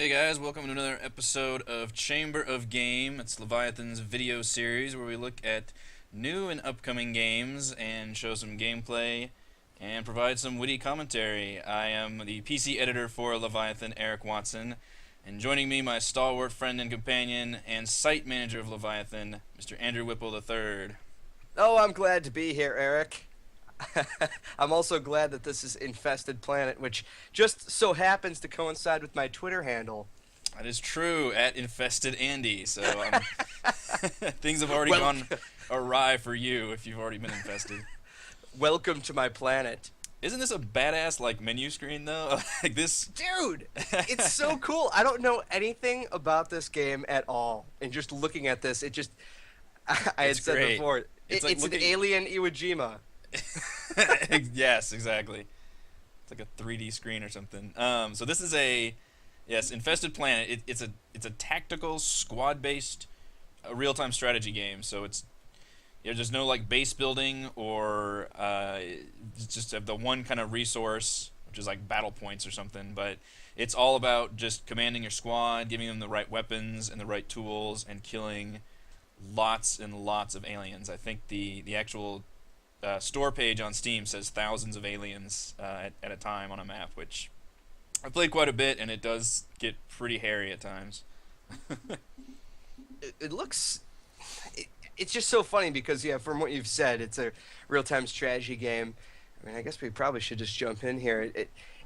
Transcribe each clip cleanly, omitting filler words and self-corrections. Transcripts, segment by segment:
Hey guys, welcome to another episode of Chamber of Game. It's Leviathan's video series where we look at new and upcoming games and show some gameplay and provide some witty commentary. I am the PC editor for Leviathan, Eric Watson, and joining me, my stalwart friend and companion and site manager of Leviathan, Mr. Andrew Whipple III. Oh, I'm glad to be here, Eric. I'm also glad that this is Infested Planet, which just so happens to coincide with my Twitter handle. That is true, at Infested Andy, so things have already Well, gone awry for you if you've already been infested. welcome to my planet. Isn't this a badass menu screen though? Like this. Dude, it's so cool. I don't know anything about this game at all. And just looking at this, it just I had It's said great. before, It's like it's looking- an alien Iwo Jima. Yes, exactly. It's like a 3D screen or something. So this is Infested Planet. It's a tactical squad-based real-time strategy game. So there's no base building or it's just have the one kind of resource, which is like battle points or something. But it's all about just commanding your squad, giving them the right weapons and the right tools, and killing lots and lots of aliens. I think the actual store page on Steam says thousands of aliens at a time on a map, which I played quite a bit, and it does get pretty hairy at times. It looks it's just so funny because yeah, from what you've said, it's a real-time strategy game. I mean, I guess we probably should just jump in here.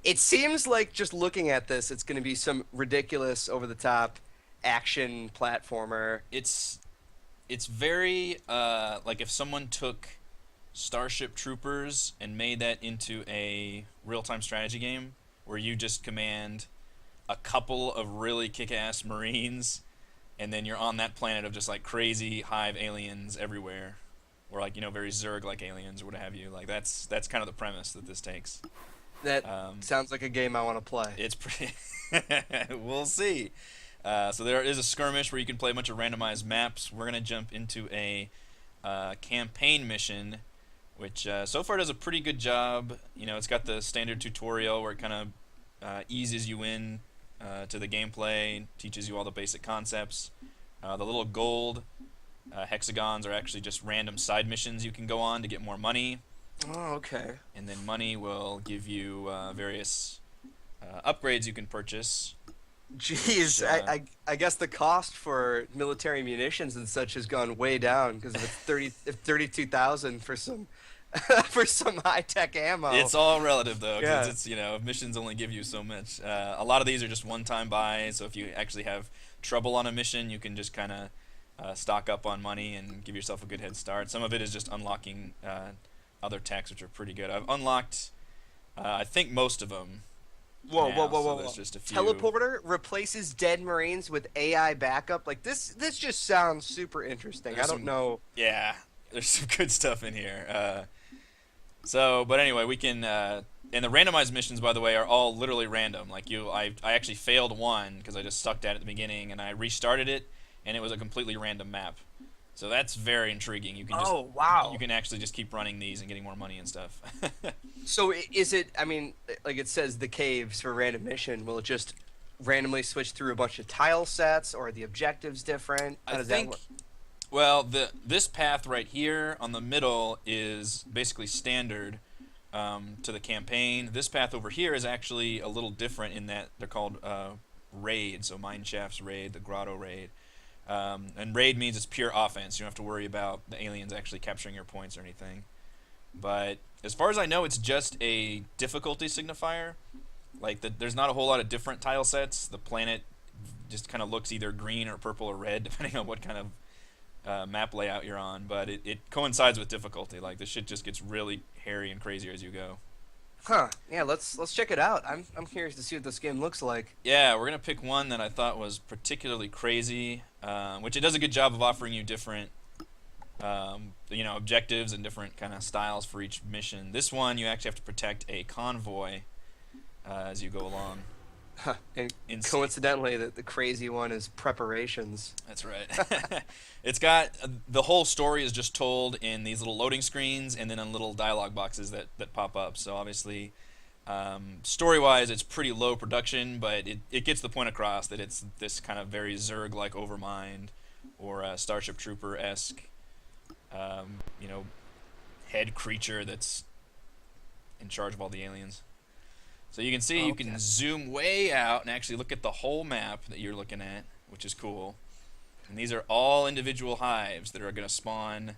It seems like just looking at this, it's going to be some ridiculous, over-the-top action platformer. It's very like if someone took Starship Troopers and made that into a real-time strategy game where you just command a couple of really kick-ass Marines, and then you're on that planet of just like crazy hive aliens everywhere, or very Zerg-like aliens or what have you. Like that's kind of the premise that this takes. That sounds like a game I want to play. It's pretty. We'll see. So there is a skirmish where you can play a bunch of randomized maps. We're gonna jump into a campaign mission, which so far does a pretty good job. It's got the standard tutorial where it kind of eases you in to the gameplay, teaches you all the basic concepts. The little gold hexagons are actually just random side missions you can go on to get more money, Oh, okay. and then money will give you various upgrades you can purchase. Jeez, Which, I guess the cost for military munitions and such has gone way down because it's 32,000 for some for some high-tech ammo. It's all relative though, because Yeah. it's missions only give you so much. A lot of these are just one-time buys, so if you actually have trouble on a mission, you can just kind of stock up on money and give yourself a good head start. Some of it is just unlocking other techs, which are pretty good. I've unlocked, I think, most of them. Whoa, now, whoa, whoa, so whoa, there's whoa. just a few. Teleporter replaces dead Marines with AI backup. Like this just sounds super interesting. There's I don't some- know. Yeah, there's some good stuff in here. But anyway, we can. And the randomized missions, by the way, are all literally random. I actually failed one because I just sucked at it at the beginning, and I restarted it, and it was a completely random map. So that's very intriguing. You can just, Oh, wow. you can actually just keep running these and getting more money and stuff. So is it? I mean, like it says, the caves for random mission. Will it just randomly switch through a bunch of tile sets, or are the objectives different? How I does think. that work? Well, this path right here on the middle is basically standard to the campaign. This path over here is actually a little different in that they're called raid. So Mineshaft's raid, the Grotto raid, and raid means it's pure offense. You don't have to worry about the aliens actually capturing your points or anything. But as far as I know, it's just a difficulty signifier. There's not a whole lot of different tile sets. The planet just kind of looks either green or purple or red, depending on what kind of map layout you're on. But it coincides with difficulty. Like, the shit just gets really hairy and crazier as you go. Huh? Yeah, let's check it out. I'm curious to see what this game looks like. Yeah, we're gonna pick one that I thought was particularly crazy, which it does a good job of offering you different objectives and different kind of styles for each mission. This one, you actually have to protect a convoy as you go along. Huh. And Insane. coincidentally, the crazy one is preparations. That's right. It's got the whole story is just told in these little loading screens and then in little dialogue boxes that pop up. So obviously, Story-wise, it's pretty low production, but it gets the point across that it's this kind of very Zerg-like Overmind or Starship Trooper-esque, you know, head creature that's in charge of all the aliens. So you can see you can zoom way out and actually look at the whole map that you're looking at, which is cool. And these are all individual hives that are going to spawn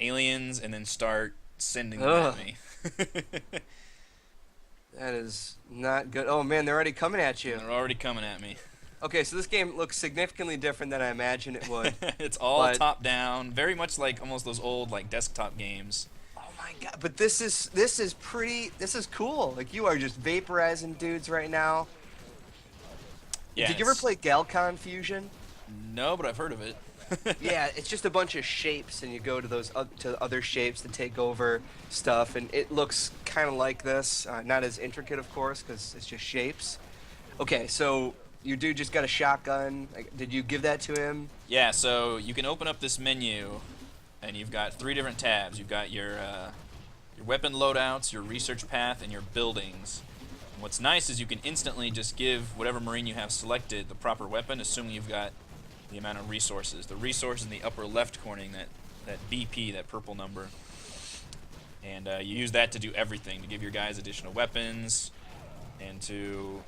aliens and then start sending them Ugh. at me. That is not good. Oh man, they're already coming at you. They're already coming at me. Okay, so this game looks significantly different than I imagined it would. It's all But- top down, very much like almost those old like desktop games. Oh my god! But this is cool. Like you are just vaporizing dudes right now. Yeah, Did you ever it's- play Galcon Fusion? No, but I've heard of it. Yeah, it's just a bunch of shapes, and you go to those to other shapes to take over stuff, and it looks kind of like this. Not as intricate, of course, because it's just shapes. Okay, so your dude just got a shotgun. Did you give that to him? Yeah, so you can open up this menu, and you've got 3 different tabs. You've got your weapon loadouts, your research path, and your buildings. And what's nice is you can instantly just give whatever Marine you have selected the proper weapon, assuming you've got the amount of resources. The resource in the upper left corner, that BP, that purple number. And you use that to do everything, to give your guys additional weapons, and to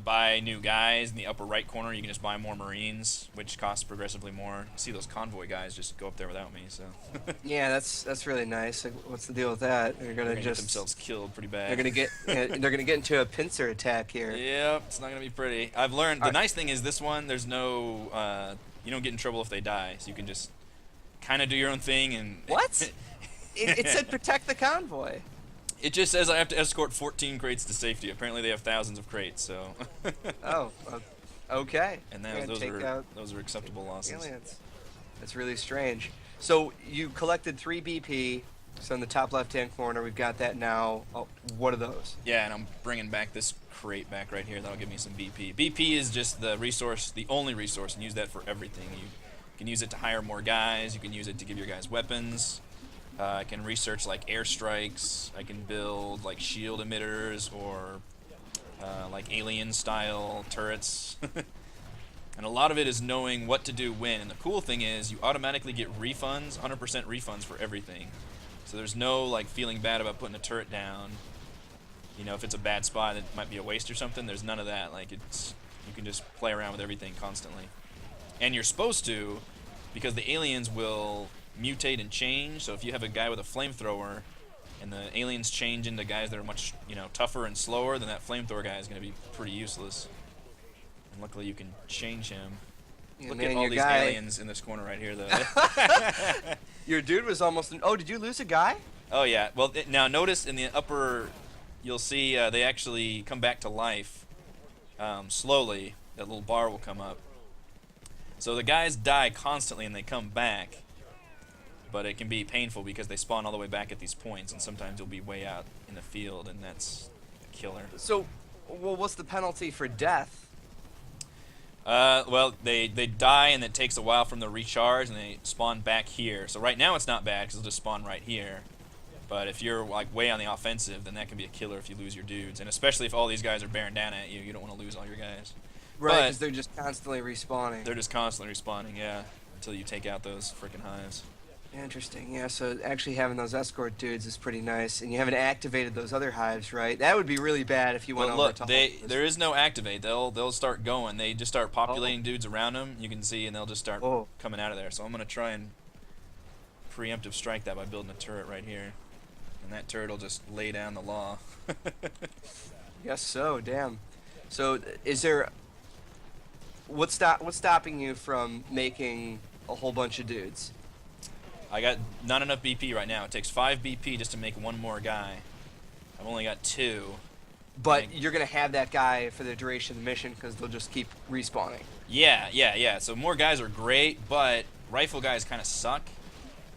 buy new guys. In the upper right corner, you can just buy more Marines, which costs progressively more. You see those convoy guys just go up there without me, so Yeah, that's really nice. Like, what's the deal with that? They're gonna they're gonna get just themselves killed pretty bad. they're gonna get into a pincer attack here. Yep, it's not gonna be pretty. I've learned the nice thing is this one. There's no you don't get in trouble if they die, so you can just kind of do your own thing and What? It said protect the convoy. It just says I have to escort 14 crates to safety. Apparently they have thousands of crates, so. Oh, okay. And You're gonna take out those are acceptable losses. aliens. That's really strange. So you collected 3 BP. So in the top left-hand corner, we've got that now. Oh, what are those? Yeah, and I'm bringing back this crate back right here. That'll give me some BP. BP is just the resource, the only resource, and use that for everything. You can use it to hire more guys. You can use it to give your guys weapons. I can research like airstrikes. I can build like shield emitters or like alien-style turrets. And a lot of it is knowing what to do when. And the cool thing is you automatically get refunds, 100% refunds for everything. So there's no like feeling bad about putting a turret down. You know, if it's a bad spot, it might be a waste or something. There's none of that. Like you can just play around with everything constantly. And you're supposed to, because the aliens will mutate and change. So if you have a guy with a flamethrower and the aliens change into guys that are much, tougher and slower, then that flamethrower guy is going to be pretty useless. And luckily you can change him. Yeah, Look man, at all your these guy- aliens in this corner right here, though. Your dude was almost. Oh, did you lose a guy? Oh yeah. Well, now notice in the upper, you'll see they actually come back to life slowly. That little bar will come up. So the guys die constantly and they come back, but it can be painful because they spawn all the way back at these points, and sometimes you'll be way out in the field, and that's a killer. So, well, what's the penalty for death? Well, they die, and it takes a while from the recharge, and they spawn back here. So right now it's not bad because they'll just spawn right here. But if you're like way on the offensive, then that can be a killer if you lose your dudes, and especially if all these guys are bearing down at you. You don't want to lose all your guys. Right, But- because they're just constantly respawning. They're just constantly respawning, yeah, until you take out those freaking hives. Interesting. Yeah. So actually having those escort dudes is pretty nice, and you haven't activated those other hives, right? That would be really bad if you went Well, over look, to. there is no activate. They'll start going. They just start populating dudes around them. You can see, and they'll just start Oh. coming out of there. So I'm gonna try and preemptive strike that by building a turret right here, and that turret will just lay down the law. Yes. So damn. So is there? What's stopping you from making a whole bunch of dudes? I got not enough BP right now. It takes 5 BP just to make one more guy. I've only got 2. But you're gonna have that guy for the duration of the mission because they'll just keep respawning. Yeah. So more guys are great, but rifle guys kind of suck.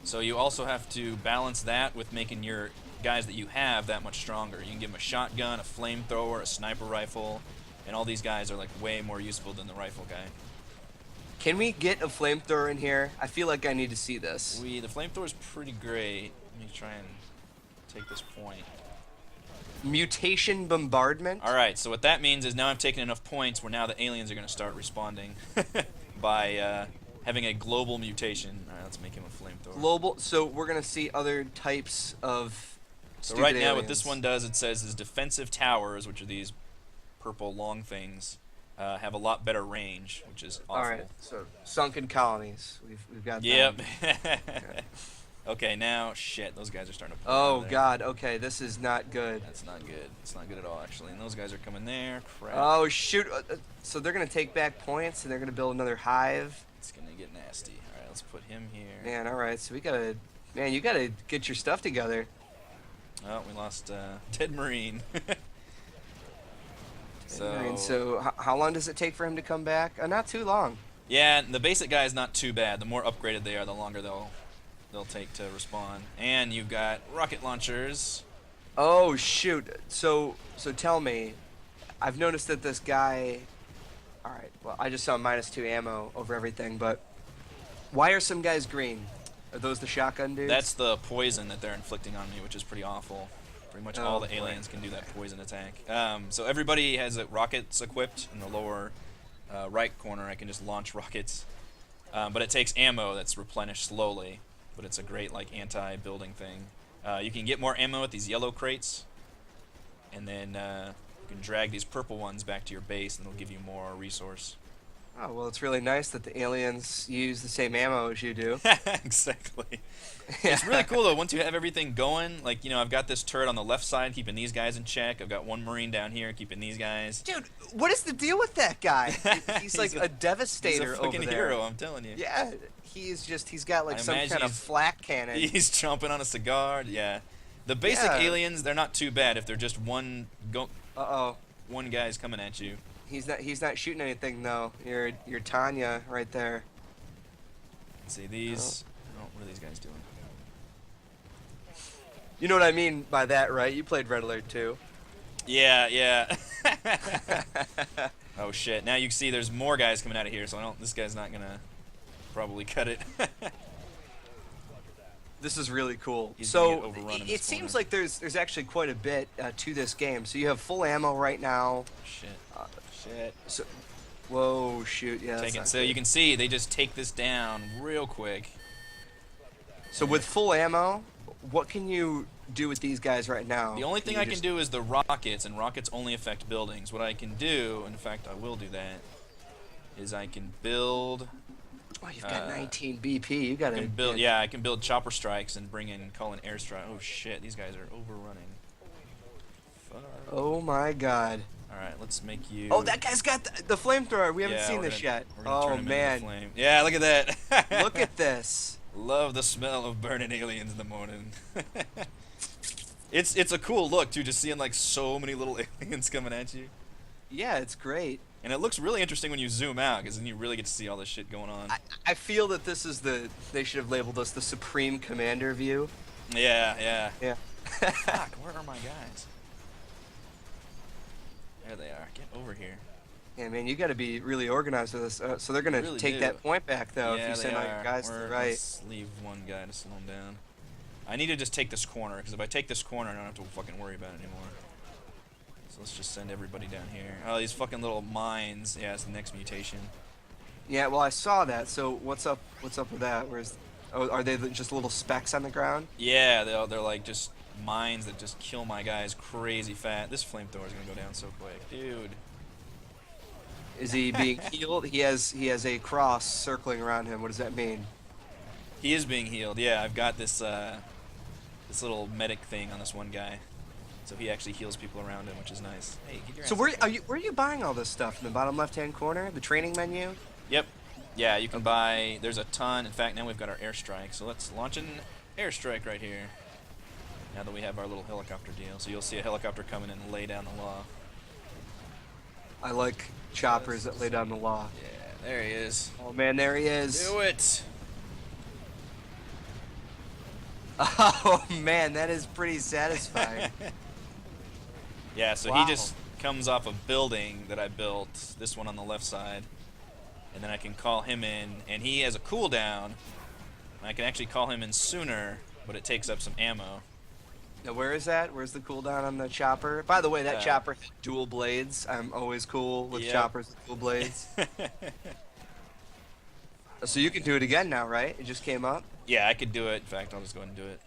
So you also have to balance that with making your guys that you have that much stronger. You can give them a shotgun, a flamethrower, a sniper rifle, and all these guys are like way more useful than the rifle guy. Can we get a flamethrower in here? I feel like I need to see this. The flamethrower is pretty great. Let me try and take this point. Mutation bombardment. All right, so what that means is now I've taken enough points where now the aliens are going to start responding by having a global mutation. All right, let's make him a flamethrower. Global. So we're gonna see other types of. So stupid right now, aliens. what this one does, it says is defensive towers, which are these purple long things, have a lot better range, which is awful. All right. So sunken colonies. We've got. Yep. Them. Okay, now shit, those guys are starting to. Pull out Oh of there. God. Okay, this is not good. That's not good. It's not good at all, actually. And those guys are coming there. Crap. Oh shoot. So they're gonna take back points and they're gonna build another hive. It's gonna get nasty. All right, let's put him here. Man. All right. So we gotta. Man, you gotta get your stuff together. Oh, we lost dead marine. So how long does it take for him to come back? Not too long. Yeah, the basic guy is not too bad. The more upgraded they are, the longer they'll take to respawn. And you've got rocket launchers. Oh shoot. So tell me, I've noticed that this guy. All right. Well, I just saw -2 ammo over everything, but why are some guys green? Are those the shotgun dudes? That's the poison that they're inflicting on me, which is pretty awful. Pretty much all the aliens can do that poison attack. So everybody has rockets equipped in the lower right corner. I can just launch rockets, but it takes ammo that's replenished slowly. But it's a great like anti-building thing. You can get more ammo at these yellow crates, and then you can drag these purple ones back to your base, and they'll give you more resource. Oh well, it's really nice that the aliens use the same ammo as you do. Exactly. It's really cool though. Once you have everything going, like I've got this turret on the left side keeping these guys in check. I've got one marine down here keeping these guys. Dude, what is the deal with that guy? He's like a devastator He's a fucking over there. hero, I'm telling you. Yeah, he's got like I some imagine kind of flak cannon. He's chomping on a cigar. Yeah. The basic Yeah. aliens, they're not too bad if they're just one Uh-oh. one guy's coming at you. He's not shooting anything though. You're Tanya right there. Let's see these. Oh, what are these guys doing? You know what I mean by that, right? You played Red Alert 2. Yeah. Oh shit! Now you can see there's more guys coming out of here, so this guy's not gonna probably cut it. This is really cool. He's gonna get So overrun in it this seems corner. like there's actually quite a bit to this game. So you have full ammo right now. Shit. Shit. So, whoa, shoot, yeah. that's not So good. you can see they just take this down real quick. So with full ammo, what can you do with these guys right now? The only thing you I can just- do is the rockets, and rockets only affect buildings. What I can do, in fact, I will do that, is I can build. Oh, you've got 19 BP. You got I to can build. Yeah, I can build chopper strikes and call in airstrike. Oh shit, these guys are overrunning. Fuck. Oh my God. All right, let's make you. Oh, that guy's got the flamethrower. We haven't Yeah, seen we're this gonna- yet. we're gonna Oh turn him into man, flame. Yeah, look at that. look at this. Love the smell of burning aliens in the morning. It's a cool look too, just seeing like so many little aliens coming at you. Yeah, it's great. And it looks really interesting when you zoom out, because then you really get to see all this shit going on. I feel that this is they should have labeled us the Supreme Commander view. Yeah. Yeah. Fuck, where are my guys? There they are. Get over here. Yeah, man, you got to be really organized with this. So they're gonna really take do. that point back though yeah, if you they send all are. your guys to the right. Let's leave one guy to slow him down. I need to just take this corner, because if I take this corner, I don't have to fucking worry about it anymore. So let's just send everybody down here. Oh, these fucking little mines. Yeah, it's the next mutation. Yeah, well, I saw that. So what's up? What's up with that? Are they just little specks on the ground? Yeah, they're like just mines that just kill my guys crazy fat. This flamethrower is gonna go down so quick, dude. Is he being healed? He has a cross circling around him. What does that mean? He is being healed. Yeah, I've got this this little medic thing on this one guy, so he actually heals people around him, which is nice. Hey, get your So ass where up are here. you buying all this stuff in the bottom left-hand corner? The training menu? Yep. Yeah, you can buy. There's a ton. In fact, now we've got our airstrike. So let's launch an airstrike right here. Now that we have our little helicopter deal, so you'll see a helicopter coming in and lay down the law. I like choppers that lay down the law. Yeah, there he is. Oh man, there he is. Do it. Oh man, that is pretty satisfying. Yeah, so Wow. he just comes off a building that I built, this one on the left side, and then I can call him in, and he has a cooldown. I can actually call him in sooner, but it takes up some ammo. Now, where is that? Where's the cooldown on the chopper? By the way, that Uh, chopper had dual blades. I'm always cool with yep. choppers with dual blades. So you can do it again now, right? It just came up. Yeah, I could do it. In fact, I'll just go ahead and do it.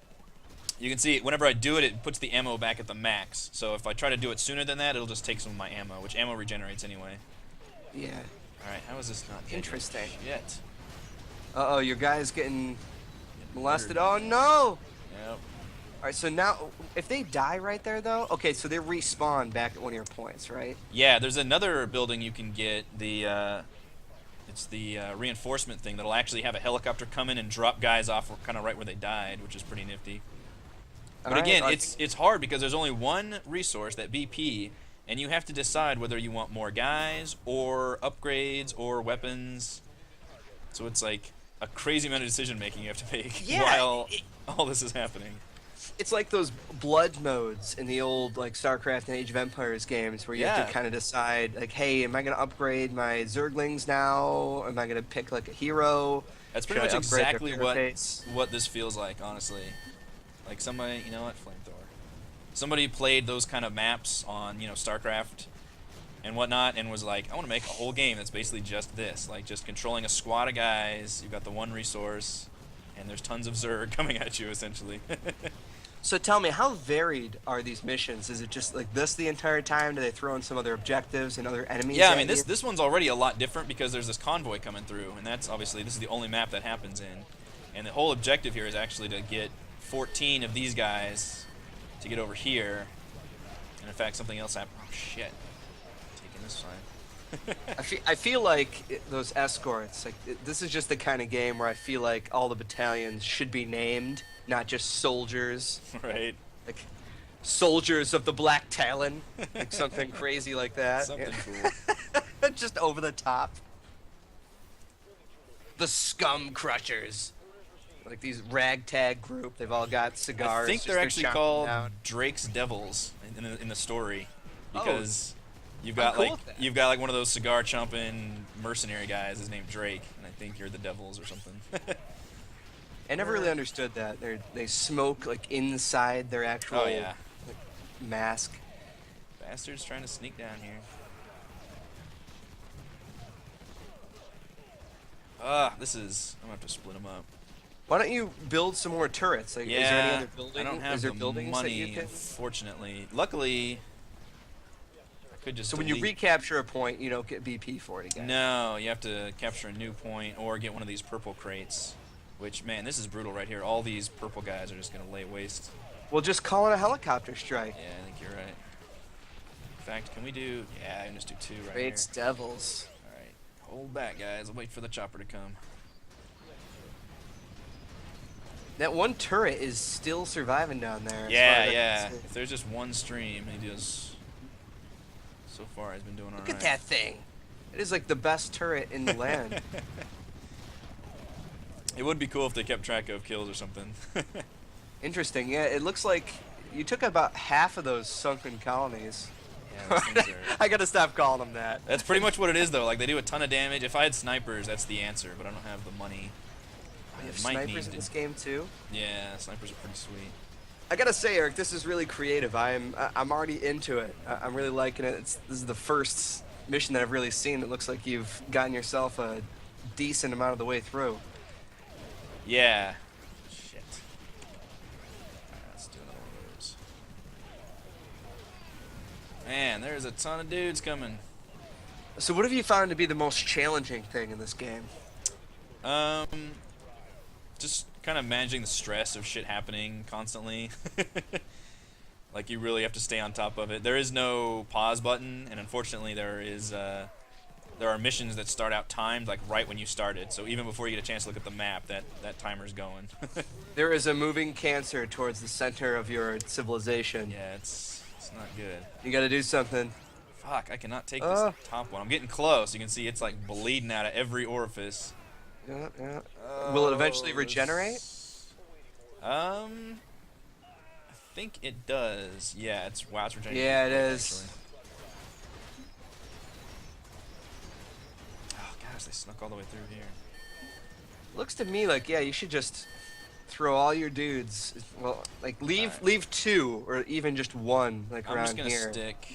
You can see whenever I do it, it puts the ammo back at the max. So if I try to do it sooner than that, it'll just take some of my ammo, which ammo regenerates anyway. Yeah. All right, how is this not dead Interesting. yet? Uh-oh, your guy's getting molested. Murdered. Oh, no! Yep. All right, so now, if they die right there, though... Okay, so they respawn back at one of your points, right? Yeah, there's another building you can get. It's the reinforcement thing that'll actually have a helicopter come in and drop guys off kind of right where they died, which is pretty nifty. But again, it's hard because there's only one resource, that BP, and you have to decide whether you want more guys or upgrades or weapons. So it's like a crazy amount of decision making you have to make while all this is happening. It's like those blood modes in the old like StarCraft and Age of Empires games where you have to kind of decide like, hey, am I going to upgrade my Zerglings now? Am I going to pick like a hero? That's pretty much exactly what this feels like, honestly. Like somebody, you know what, flamethrower. Somebody played those kind of maps on, StarCraft and whatnot, and was like, I want to make a whole game that's basically just this, like just controlling a squad of guys. You've got the one resource, and there's tons of Zerg coming at you, essentially. So tell me, how varied are these missions? Is it just like this the entire time? Do they throw in some other objectives and other enemies? Yeah, I mean, this one's already a lot different because there's this convoy coming through, and that's obviously, this is the only map that happens in. And the whole objective here is actually to get 14 of these guys to get over here. And in fact, something else happened. Oh, shit. Taking this side. I feel like those escorts, like this is just the kind of game where I feel like all the battalions should be named, not just soldiers. Right. Like soldiers of the Black Talon, like something crazy like that. Something cool. Just over the top. The Scum Crushers. Like these ragtag group, they've all got cigars. I think they're actually called down. Drake's Devils in the story, because you've I'm got cool with that. you've got like one of those cigar chomping mercenary guys is named Drake, and I think you're the Devils or something. I never really understood that. They smoke like inside their actual like, mask. Bastards trying to sneak down here. This is... I'm gonna have to split them up. Why don't you build some more turrets? Like, is there any other building? I don't have is there the buildings money, that you can... unfortunately. Luckily, I could just So when you recapture a point, you don't get BP for it again. No, you have to capture a new point or get one of these purple crates. Which, man, this is brutal right here. All these purple guys are just gonna lay waste. Well, just call it a helicopter strike. Yeah, I think you're right. In fact, can we do... Yeah, I can just do 2 right Rates here. Devils. Alright, hold back, guys. I'll wait for the chopper to come. That one turret is still surviving down there. Yeah. If there's just one stream, he does... So far, he's been doing alright. Look at that thing. It is like the best turret in the land. It would be cool if they kept track of kills or something. Interesting. Yeah, it looks like you took about half of those sunken colonies. Yeah, those things are... I gotta stop calling them that. That's pretty much what it is, though. Like, they do a ton of damage. If I had snipers, that's the answer, but I don't have the money. You have snipers in this game too? Yeah, snipers are pretty sweet. I gotta say, Eric, this is really creative. I'm already into it. I'm really liking it. This is the first mission that I've really seen that looks like you've gotten yourself a decent amount of the way through. Yeah. Shit. Alright, let's do another one of those. Man, there's a ton of dudes coming. So what have you found to be the most challenging thing in this game? Just kind of managing the stress of shit happening constantly. Like, you really have to stay on top of it. There is no pause button, and unfortunately there are missions that start out timed, like, right when you started. So even before you get a chance to look at the map, that timer's going. There is a moving cancer towards the center of your civilization. Yeah, it's not good. You gotta do something. Fuck, I cannot take this top one. I'm getting close. You can see it's, like, bleeding out of every orifice. Yeah. Will it eventually regenerate? I think it does. Yeah, it's regenerating. Yeah, it is. Actually. Oh gosh, they snuck all the way through here. Looks to me like, yeah, you should just throw all your dudes. Well, like Alright. leave two or even just one, like I'm just around gonna here. stick.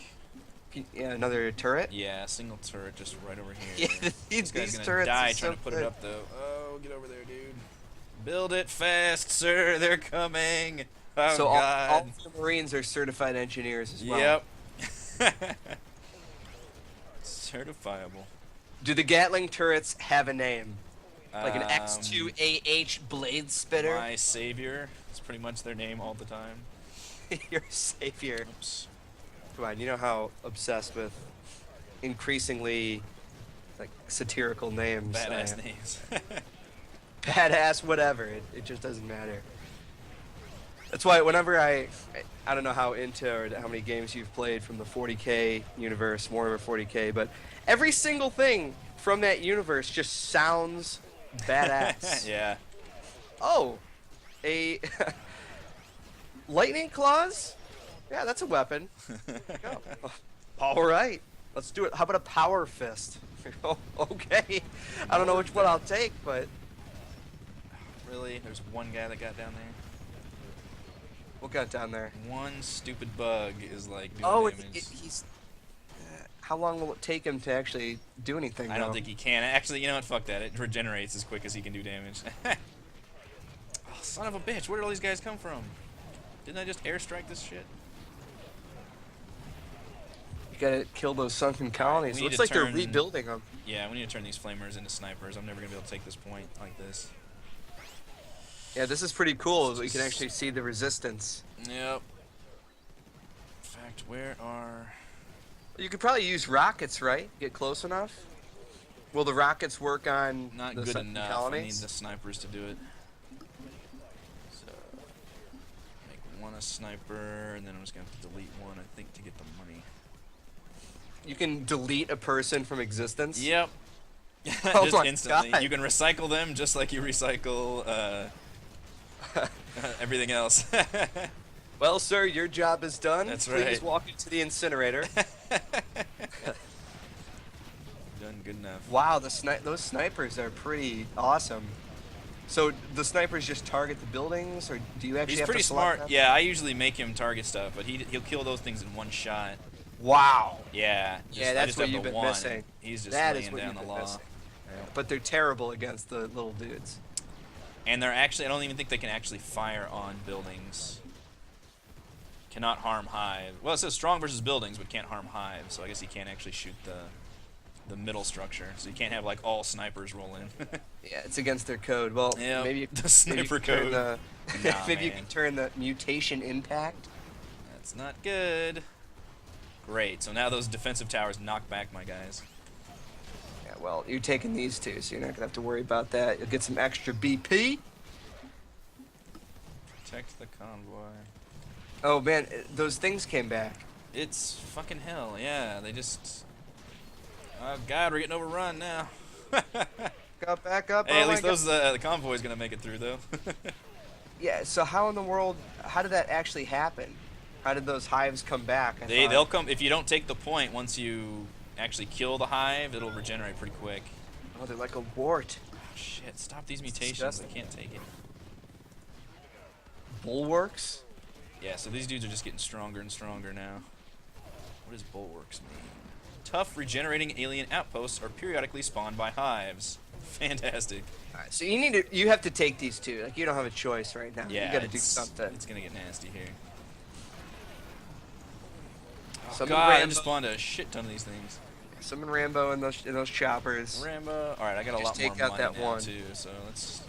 Yeah, another turret. Yeah, single turret just right over Yeah, here. This guy's these gonna turrets die are trying so to put it good. up though. Oh, get over there, dude. Build it fast, sir. They're coming. Oh So all God. of the Marines are certified engineers as well. Yep. Certifiable. Do the Gatling turrets have a name? Like an Um, X2AH blade spitter? my savior. It's pretty much their name all the time. Your savior. Oops. Come on, you know how obsessed with increasingly like satirical names I Badass am. names. Badass, whatever. It just doesn't matter. That's why whenever I don't know how into or how many games you've played from the 40K universe, Warhammer 40K, but every single thing from that universe just sounds badass. Yeah. Oh, a lightning claws? Yeah, that's a weapon. Go. All right, let's do it. How about a power fist? Oh, okay. I don't know which one I'll take, but Really? There's one guy that got down there? what got down there? One stupid bug is like doing Oh, damage. he's. How long will it take him to actually do anything? I don't though? think he can. Actually, you know what? Fuck that. It regenerates as quick as he can do damage. Oh, son of a bitch. Where did all these guys come from? Didn't I just airstrike this shit? You gotta kill those sunken colonies. We need Looks to like they're turn- rebuilding them. Yeah, we need to turn these flamers into snipers. I'm never going to be able to take this point like this. Yeah, this is pretty cool. We can actually see the resistance. Yep. In fact, where are... You could probably use rockets, right? Get close enough. Will the rockets work on Not the good sunken enough. I need colonies? the snipers to do it. So, make one a sniper, and then I'm just going to have to delete one, I think, to get the money. You can delete a person from existence. Yep. Oh Just my instantly. God. You can recycle them just like you recycle everything else. Well, sir, your job is done. That's Please right. walk into the incinerator. Done good enough. Wow, those snipers are pretty awesome. So the snipers just target the buildings, or do you actually He's have pretty to select smart. them? Yeah, I usually make him target stuff, but he'll kill those things in one shot. Wow. Yeah. Yeah, I that's just what have you've the been one, missing. and he's just That is laying what down you've the been law. missing. Yeah. But they're terrible against the little dudes. And they're actually, I don't even think they can actually fire on buildings. Cannot harm hive. Well, it says strong versus buildings, but can't harm hive. So I guess he can't actually shoot the middle structure. So you can't have like all snipers roll in. Yeah, it's against their code. Well, Yep, maybe the maybe sniper you can turn code. the Nah, maybe you man. can turn the mutation impact. That's not good. Great. So now those defensive towers knock back my guys. Yeah, well, you're taking these two, so you're not gonna have to worry about that. You'll get some extra BP. Protect the convoy. Oh man, those things came back. It's fucking hell. Yeah, they just. Oh god, we're getting overrun now. Back up. Hey, Oh at my least God. those the convoy's gonna make it through though. Yeah. So how in the world? How did that actually happen? How did those hives come back? They'll come if you don't take the point. Once you actually kill the hive, it'll regenerate pretty quick. Oh, they're like a wart. Oh, shit! Stop these mutations. disgusting. I can't take it. Bulwarks. Yeah, so these dudes are just getting stronger and stronger now. What does bulwarks mean? Tough, regenerating alien outposts are periodically spawned by hives. Fantastic. All right, so you have to take these two. Like you don't have a choice right now. Yeah, you got to do it's- something. It's gonna get nasty here. Oh Summon god, I Rambo. just spawned a shit ton of these things. Summon Rambo in those choppers. Rambo. Alright, I got a Just lot take more out money that now one. too, so let's...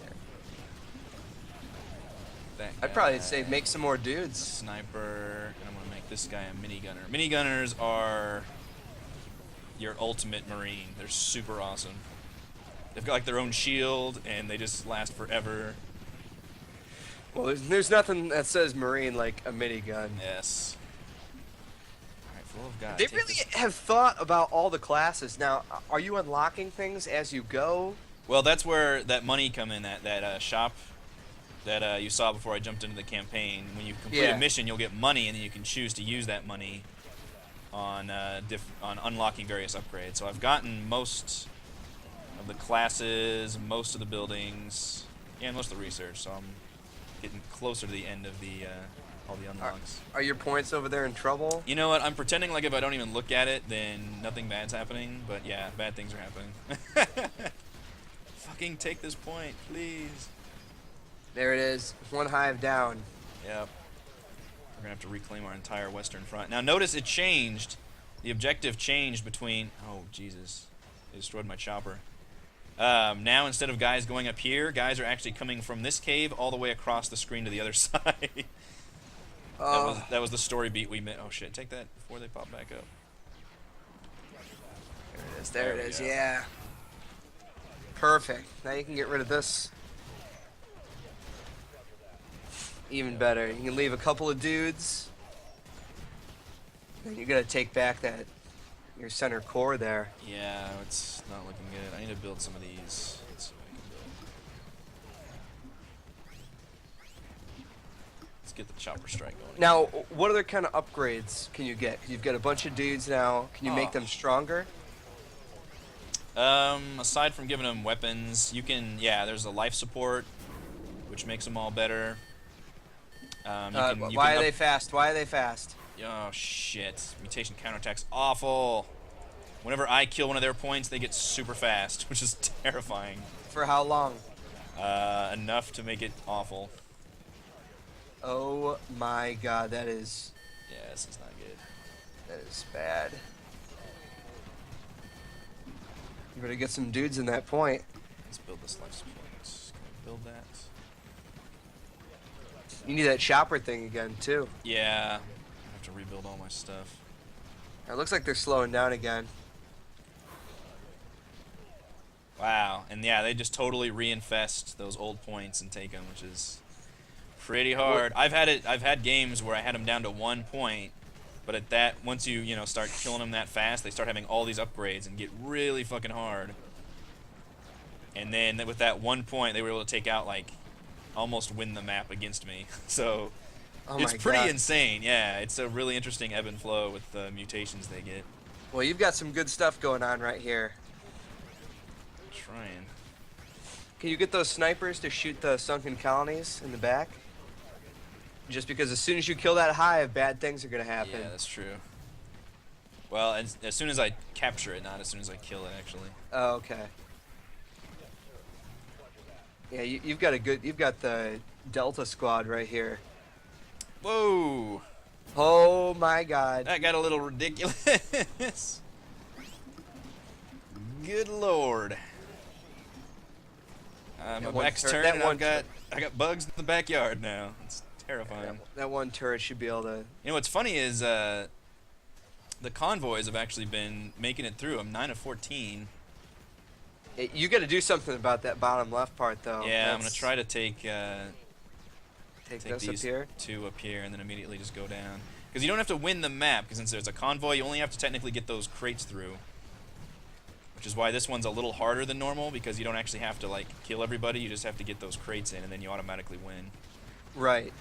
I'd probably say make some more dudes. Sniper, and I'm gonna make this guy a minigunner. Minigunners are your ultimate marine. They're super awesome. They've got like their own shield, and they just last forever. Well, there's nothing that says Marine like a minigun. Yes. Alright, full of God. They take really this- have thought about all the classes. Now, are you unlocking things as you go? Well, that's where that money come in, that shop that you saw before I jumped into the campaign. When you complete Yeah. a mission, you'll get money, and then you can choose to use that money on on unlocking various upgrades. So I've gotten most of the classes, most of the buildings, and most of the research. So I'm getting closer to the end of the all the Are, unlocks. are your points over there in trouble? You know what? I'm pretending like if I don't even look at it, then nothing bad's happening. But yeah, bad things are happening. Fucking take this point, please. There it is. One hive down. Yep. We're gonna have to reclaim our entire western front. Now notice it changed. The objective changed between. Oh Jesus! It destroyed my chopper. Now instead of guys going up here, guys are actually coming from this cave all the way across the screen to the other side. That was the story beat we missed. Oh shit! Take that before they pop back up. There it is. There it is. Go. Yeah. Perfect. Now you can get rid of this. Even better. You can leave a couple of dudes. Then you gotta take back that your center core there. Yeah, it's not looking good. I need to build some of these. Let's see what I can build. Let's get the chopper strike going. Now, what other kind of upgrades can you get? 'Cause you've got a bunch of dudes now. Can you make them stronger? Aside from giving them weapons, you can, yeah, there's a life support, which makes them all better. Why are they fast? Why are they fast? Oh, shit. Mutation counterattack's awful. Whenever I kill one of their points, they get super fast, which is terrifying. For how long? Enough to make it awful. Oh my god, that is... Yeah, this is not good. That is bad. You better get some dudes in that point. Let's build this life support. Can I build that? You need that chopper thing again, too. Yeah. I have to rebuild all my stuff. It looks like they're slowing down again. Wow. And yeah, they just totally reinfest those old points and take them, which is pretty hard. I've had games where I had them down to 1 point, but at that, once you start killing them that fast, they start having all these upgrades and get really fucking hard. And then with that 1 point, they were able to take out, like, almost win the map against me. So it's pretty insane. Yeah, it's a really interesting ebb and flow with the mutations they get. Well, you've got some good stuff going on right here. Trying. Can you get those snipers to shoot the sunken colonies in the back? Just because as soon as you kill that hive, bad things are going to happen. Yeah, that's true. Well, as soon as I capture it, not as soon as I kill it, actually. Oh, okay. Yeah, you've got the Delta squad right here. Whoa! Oh my god. That got a little ridiculous. Good lord. My back's turned and I got bugs in the backyard now. It's terrifying. That one turret should be able to... You know what's funny is the convoys have actually been making it through. I'm 9 of 14. You got to do something about that bottom left part, though. Yeah, I'm gonna try to take this these up here. 2 up here and then immediately just go down. Because you don't have to win the map. Because since there's a convoy, you only have to technically get those crates through. Which is why this one's a little harder than normal, because you don't actually have to, like, kill everybody. You just have to get those crates in, and then you automatically win. Right.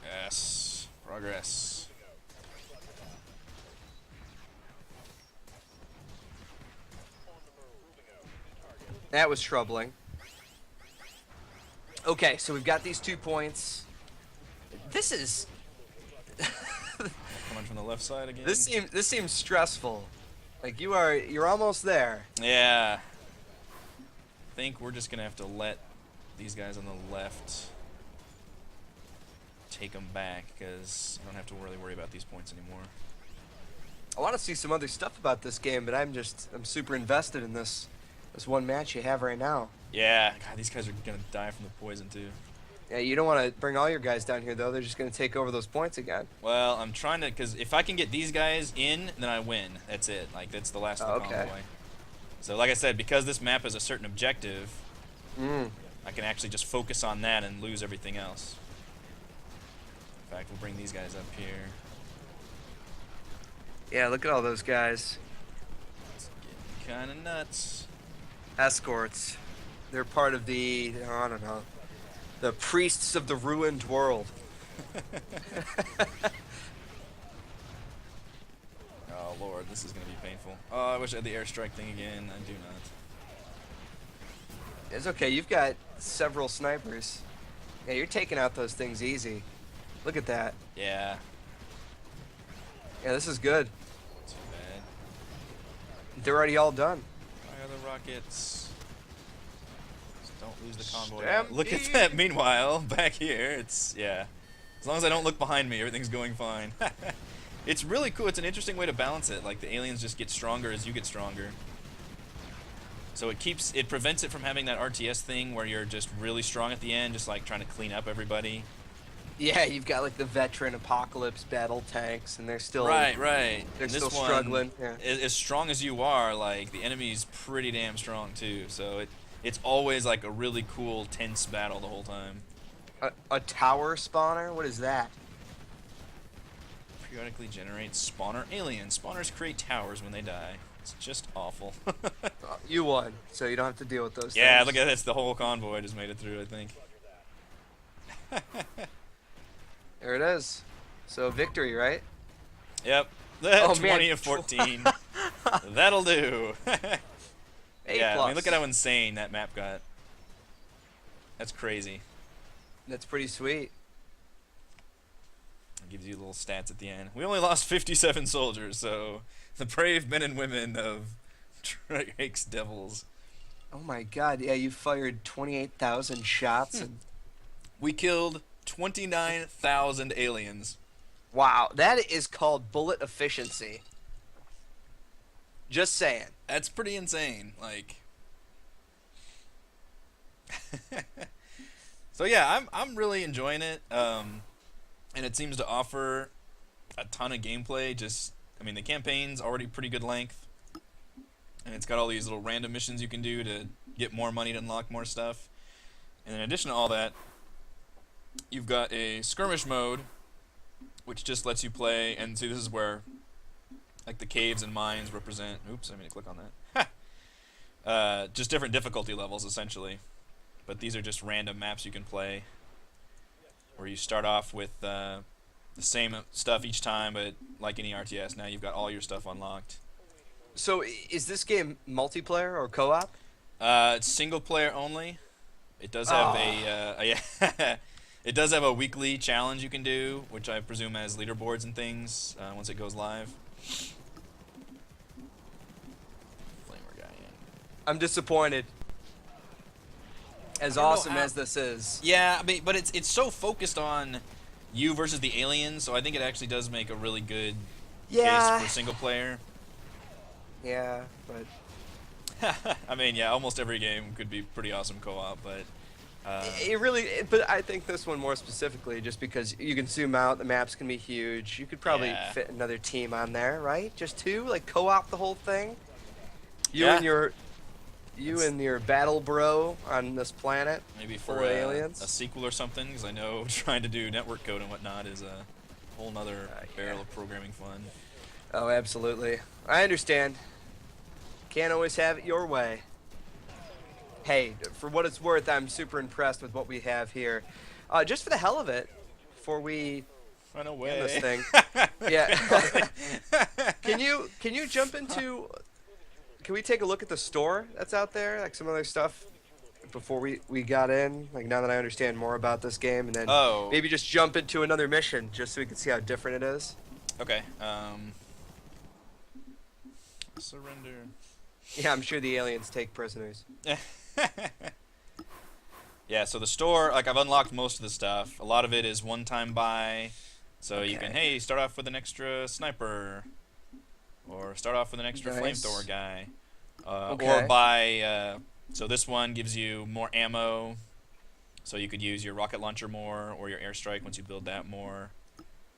Yes. Progress. That was troubling. Okay, so we've got these 2 points. This is... Coming from the left side again. This seems stressful. Like you're almost there. Yeah. I think we're just gonna have to let these guys on the left take them back, because I don't have to really worry about these points anymore. I want to see some other stuff about this game, but I'm super invested in this one match you have right now. Yeah, God, these guys are gonna die from the poison too. Yeah, you don't want to bring all your guys down here though. They're just gonna take over those points again. Well, I'm trying to, because if I can get these guys in, then I win. That's it. Like, that's the last of the convoy. So, like I said, because this map has a certain objective, I can actually just focus on that and lose everything else. In fact, we'll bring these guys up here. Yeah, look at all those guys. It's getting kind of nuts. Escorts. They're part of the, I don't know, the priests of the ruined world. Oh lord, this is gonna be painful. Oh, I wish I had the airstrike thing again. I do not. It's okay. You've got several snipers. Yeah, you're taking out those things easy. Look at that. Yeah. Yeah, this is good. Too bad. They're already all done. Fire the rockets. Just don't lose the convoy. Stampede. Look at that. Meanwhile, back here, it's, yeah. As long as I don't look behind me, everything's going fine. It's really cool. It's an interesting way to balance it. Like, the aliens just get stronger as you get stronger. So it prevents it from having that RTS thing where you're just really strong at the end, just like trying to clean up everybody. Yeah, you've got like the veteran apocalypse battle tanks, and they're still Right. they're And still this one, struggling. Yeah. as strong as you are, like, the enemy's pretty damn strong too. So it's always like a really cool, tense battle the whole time. A tower spawner? What is that? Periodically generates spawner aliens. Spawners create towers when they die. It's just awful. You won, so you don't have to deal with those Yeah, things. look at this. The whole convoy just made it through, I think. There it is. So victory, right? Yep. Oh, 20 man. of 14. That'll do. A Yeah, plus. I mean, look at how insane that map got. That's crazy. That's pretty sweet. It gives you little stats at the end. We only lost 57 soldiers, so the brave men and women of Drake's Devils. Oh my god, yeah, you fired 28,000 shots. And We killed 29,000 aliens. wow, that is called bullet efficiency. Just saying. That's pretty insane. Like, so yeah, I'm really enjoying it. And it seems to offer a ton of gameplay. Just, I mean, the campaign's already pretty good length, and it's got all these little random missions you can do to get more money to unlock more stuff. And in addition to all that, you've got a skirmish mode, which just lets you play. And see, this is where, like, the caves and mines represent. Oops, I mean to click on that. Just different difficulty levels, essentially. But these are just random maps you can play, where you start off with the same stuff each time, but like any RTS, now you've got all your stuff unlocked. So is this game multiplayer or co-op? It's single player only. It does have yeah, it does have a weekly challenge you can do, which I presume has leaderboards and things once it goes live. Flamer guy in. I'm disappointed. As I don't know awesome how- as this is. Yeah, I mean, but it's so focused on you versus the aliens, so I think it actually does make a really good Yeah. case for single player. Yeah, but I mean, yeah, almost every game could be pretty awesome co-op, but it really. But I think this one more specifically, just because you can zoom out, the maps can be huge. You could probably Yeah. fit another team on there, right? Just two, like co-op the whole thing. You Yeah. and your battle bro on this planet. maybe full for of a aliens. sequel or something, because I know trying to do network code and whatnot is a whole nother barrel yeah. of programming fun. Oh, absolutely. I understand. Can't always have it your way. Hey, for what it's worth, I'm super impressed with what we have here. Just for the hell of it, before we Run end away. this thing, yeah. Can you jump into? Can we take a look at the store that's out there, like some other stuff, before we got in? Like now that I understand more about this game, and then Oh. maybe just jump into another mission, just so we can see how different it is. Okay. Surrender. Yeah, I'm sure the aliens take prisoners. Yeah, so the store, like, I've unlocked most of the stuff. A lot of it is one-time buy, so you can, Okay. hey, start off with an extra sniper, or start off with an extra Nice. flamethrower guy, Okay. or buy. So this one gives you more ammo, so you could use your rocket launcher more, or your airstrike once you build that more.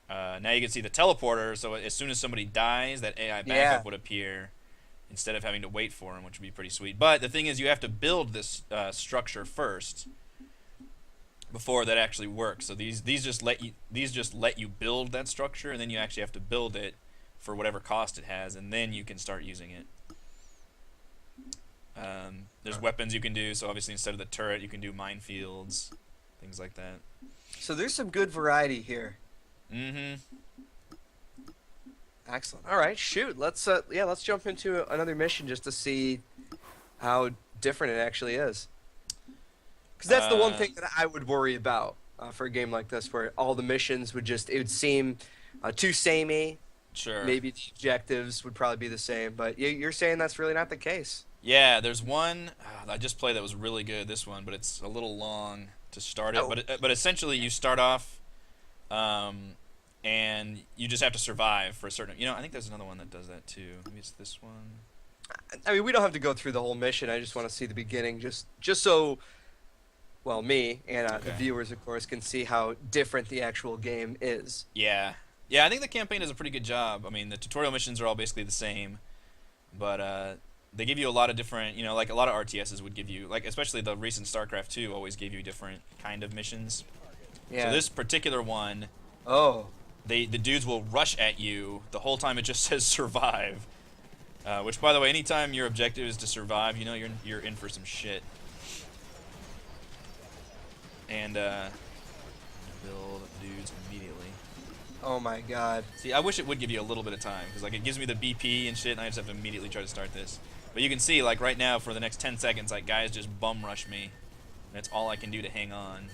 Now you can see the teleporter, so as soon as somebody dies, that AI backup Yeah. would appear, instead of having to wait for him, which would be pretty sweet. But the thing is, you have to build this structure first before that actually works. So these just let you build that structure, and then you actually have to build it for whatever cost it has, and then you can start using it. There's weapons you can do. So obviously, instead of the turret, you can do minefields, things like that. So there's some good variety here. Mm-hmm. Excellent. All right, shoot. Let's jump into another mission just to see how different it actually is. Because that's the one thing that I would worry about for a game like this, where all the missions would just, it would seem too samey. Sure. Maybe the objectives would probably be the same, but you're saying that's really not the case. Yeah, there's one I just played that was really good. This one, but it's a little long to start it. Oh, But essentially, you start off, and you just have to survive for a certain. I think there's another one that does that too. Maybe it's this one. I mean, we don't have to go through the whole mission. I just want to see the beginning, just so, well, me and the Okay. viewers, of course, can see how different the actual game is. Yeah, yeah. I think the campaign does a pretty good job. I mean, the tutorial missions are all basically the same, but they give you a lot of different. Like a lot of RTSs would give you, like especially the recent StarCraft 2 always gave you different kind of missions. Yeah. So this particular one, Oh. the dudes will rush at you the whole time. It just says survive, which, by the way, anytime your objective is to survive, you're in for some shit. And build dudes immediately. Oh my God. See, I wish it would give you a little bit of time, because like it gives me the BP and shit, and I just have to immediately try to start this. But you can see, like right now, for the next 10 seconds, like guys just bum rush me, and that's all I can do to hang on.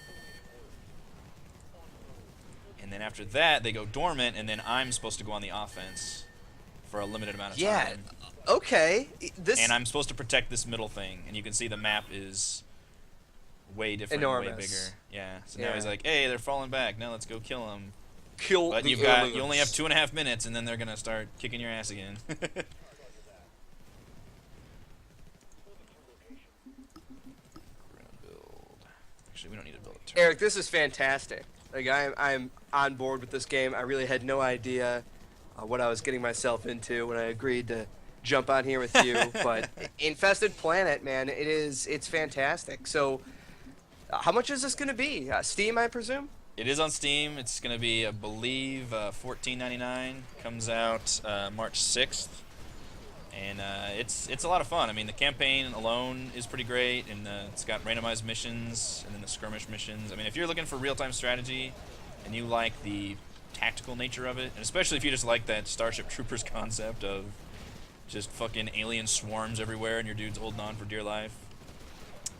And then after that, they go dormant, and then I'm supposed to go on the offense for a limited amount of Yeah. time. Okay. This. And I'm supposed to protect this middle thing, and you can see the map is way different, way Enormous. bigger. Yeah. So Yeah. now he's like, "Hey, they're falling back. Now let's go kill them." Kill But the you only have 2.5 minutes, and then they're gonna start kicking your ass again. Build. Actually, we don't need to build a turret. Eric, this is fantastic. Like I'm on board with this game. I really had no idea what I was getting myself into when I agreed to jump on here with you. But Infested Planet, man, it's fantastic. So, how much is this going to be? Steam, I presume. It is on Steam. It's gonna be, I believe, $14.99. Comes out March 6th, and it's a lot of fun. I mean, the campaign alone is pretty great, and it's got randomized missions and then the skirmish missions. I mean, if you're looking for real-time strategy and you like the tactical nature of it, and especially if you just like that Starship Troopers concept of just fucking alien swarms everywhere and your dude's holding on for dear life,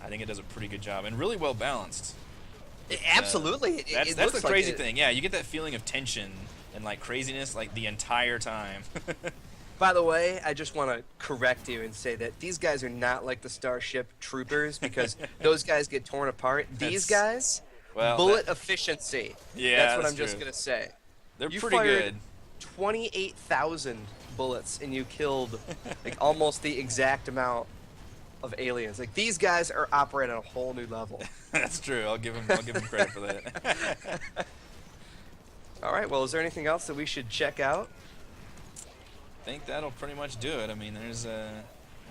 I think it does a pretty good job and really well balanced. Absolutely. That's It the looks like crazy it. thing. Yeah, you get that feeling of tension and like craziness like the entire time. By the way, I just want to correct you and say that these guys are not like the Starship Troopers because those guys get torn apart. These guys, Well, bullet efficiency. Yeah, that's what that's I'm just true. gonna say. They're You pretty fired good. 28,000 bullets and you killed like almost the exact amount of aliens. Like these guys are operating on a whole new level. That's true. I'll give him credit for that. All right. Well, is there anything else that we should check out? I think that'll pretty much do it. I mean, there's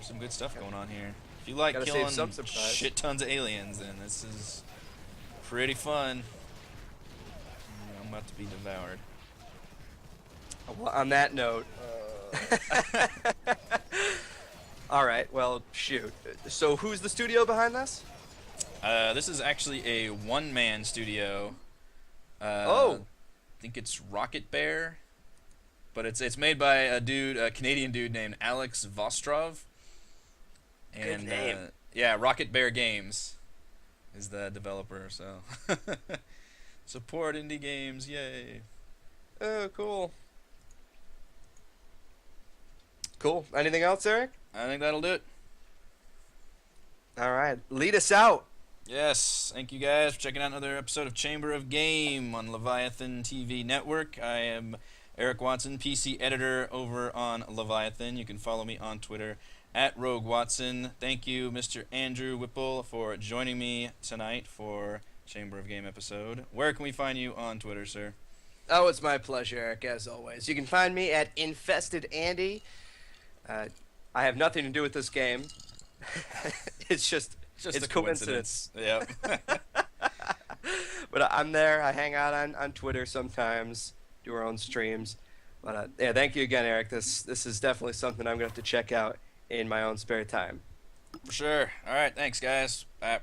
some good stuff going on here. If you like Gotta save killing some surprise. shit tons of aliens, then this is pretty fun. I'm about to be devoured. Well, on that note. All right. Well, shoot. So, who's the studio behind this? This is actually a one-man studio. Oh. I think it's Rocket Bear, but it's made by a Canadian dude named Alex Vostrov. And name. yeah, Rocket Bear Games is the developer. So support indie games, yay! Oh, cool. Cool. Anything else, Eric? I think that'll do it. All right. Lead us out. Yes, thank you guys for checking out another episode of Chamber of Game on Leviathan TV Network. I am Eric Watson, PC editor over on Leviathan. You can follow me on Twitter at Rogue Watson. Thank you, Mr. Andrew Whipple, for joining me tonight for Chamber of Game episode. Where can we find you on Twitter, sir? Oh, it's my pleasure, Eric, as always. You can find me at Infested Andy. I have nothing to do with this game. It's Just it's a coincidence. Yep. But I'm there. I hang out on Twitter sometimes, do our own streams. But yeah, thank you again, Eric. This is definitely something I'm gonna have to check out in my own spare time. For sure. All right, thanks, guys. Bye.